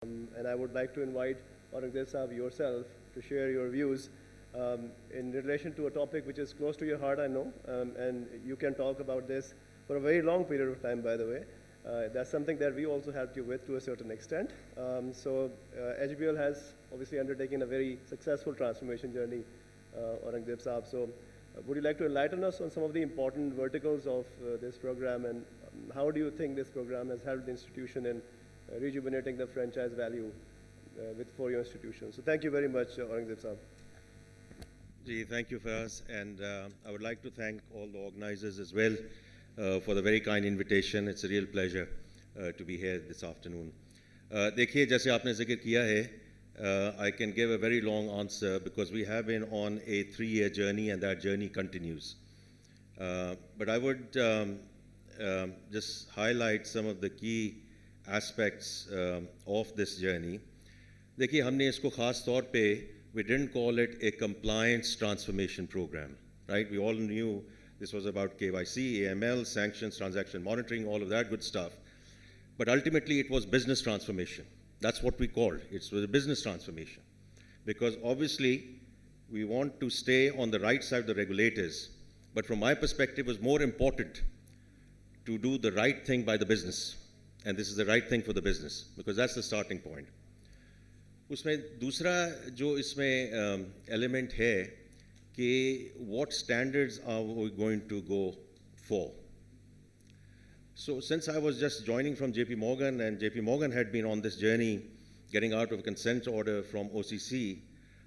And I would like to invite Aurangzeb Saab yourself to share your views in relation to a topic which is close to your heart, I know, and you can talk about this for a very long period of time, by the way. That's something that we also helped you with to a certain extent. HBL has obviously undertaken a very successful transformation journey, Aurangzeb Saab. Would you like to enlighten us on some of the important verticals of this program, and how do you think this program has helped the institution in rejuvenating the franchise value for your institution? So thank you very much, Aurangzeb Saab. Ji, thank you, Faiz, and I would like to thank all the organizers as well for the very kind invitation. It's a real pleasure to be here this afternoon. देखिए, जैसे आपने जिक्र किया है, I can give a very long answer because we have been on a 3-year journey and that journey continues. But I would just highlight some of the key aspects of this journey. देखिए, हमने इसको खास तौर पे we didn't call it a compliance transformation program, right? We all knew this was about KYC, AML, sanctions, transaction monitoring, all of that good stuff. But ultimately, it was business transformation. That's what we called. It was a business transformation. Because obviously, we want to stay on the right side of the regulators. But from my perspective, it was more important to do the right thing by the business. And this is the right thing for the business, because that's the starting point. उसमें दूसरा जो इसमें element है कि what standards are we going to go for? So since I was just joining from JP Morgan, and JP Morgan had been on this journey getting out of a consent order from OCC,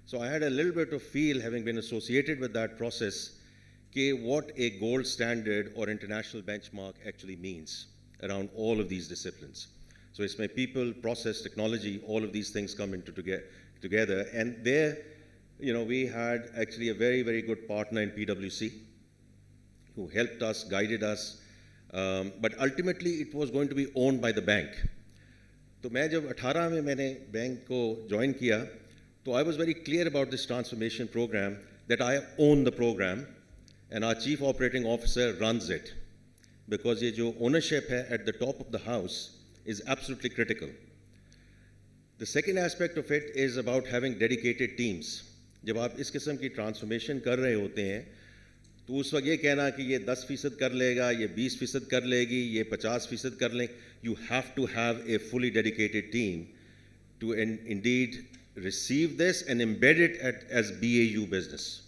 so I had a little bit of feel, having been associated with that process, कि what a gold standard or international benchmark actually means around all of these disciplines. So it's my people, process, technology, all of these things come into together. And there, we had actually a very, very good partner in PwC who helped us, guided us. But ultimately, it was going to be owned by the bank. So मैं जब 18 में मैंने bank को join किया, तो I was very clear about this transformation program that I own the program and our chief operating officer runs it. Because ये जो ownership है at the top of the house is absolutely critical. The second aspect of it is about having dedicated teams. जब आप इस किस्म की transformation कर रहे होते हैं, तो उस वक्त ये कहना कि ये 10% कर लेगा, ये 20% कर लेगी, ये 50% कर लें, you have to have a fully dedicated team to indeed receive this and embed it as BAU business.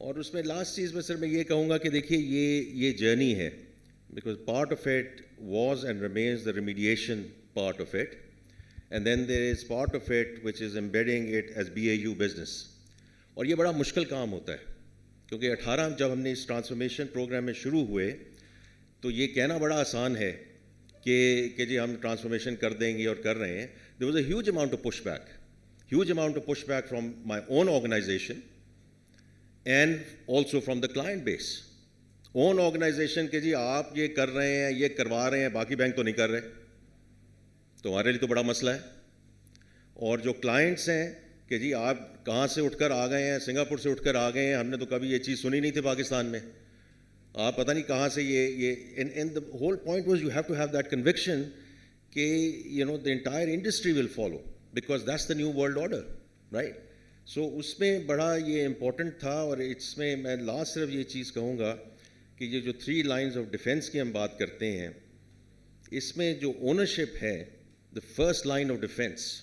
और उसमें last चीज़ में सिर्फ मैं ये कहूँगा कि देखिए ये journey है, because part of it was and remains the remediation part of it, and then there is part of it which is embedding it as BAU business. और ये बड़ा मुश्किल काम होता है, क्योंकि 18 जब हमने इस ट्रांसफॉर्मेशन प्रोग्राम में शुरू हुए, तो ये कहना बड़ा आसान है कि जी हम ट्रांसफॉर्मेशन कर देंगे और कर रहे हैं. There was a huge amount of pushback from my own organization and also from the client base. Own organisation के जी आप ये कर रहे हैं, ये करवा रहे हैं, बाकी बैंक तो नहीं कर रहे, तो हमारे लिए तो बड़ा मसला है. और जो क्लाइंट्स हैं कि जी आप कहाँ से उठकर आ गए हैं, सिंगापुर से उठकर आ गए हैं, हमने तो कभी ये चीज़ सुनी नहीं थी पाकिस्तान में, आप पता नहीं कहाँ से ये and the whole point was you have to have that conviction कि the entire industry will follow because that's the new world order, right? So उसमें बड़ा ये important था. और इसमें मैं लास्ट सिर्फ ये चीज़ कहूँगा कि ये जो 3 lines of defense की हम बात करते हैं, इसमें जो ownership है, the first line of defense,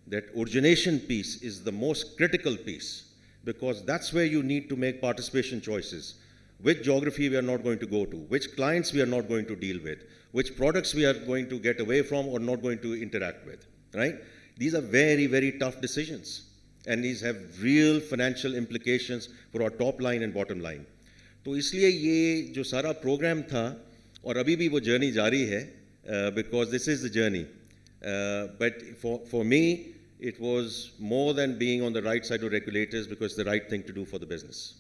that origination piece is the most critical piece, because that's where you need to make participation choices. Which geography we are not going to go to, which clients we are not going to deal with, which products we are going to get away from or not going to interact with, right? These are very, very tough decisions, and these have real financial implications for our top line and bottom line. तो इसलिए ये जो सारा programme था, और अभी भी वो जर्नी जारी है, because this is the journey. But for me, it was more than being on the right side of regulators, because it's the right thing to do for the business.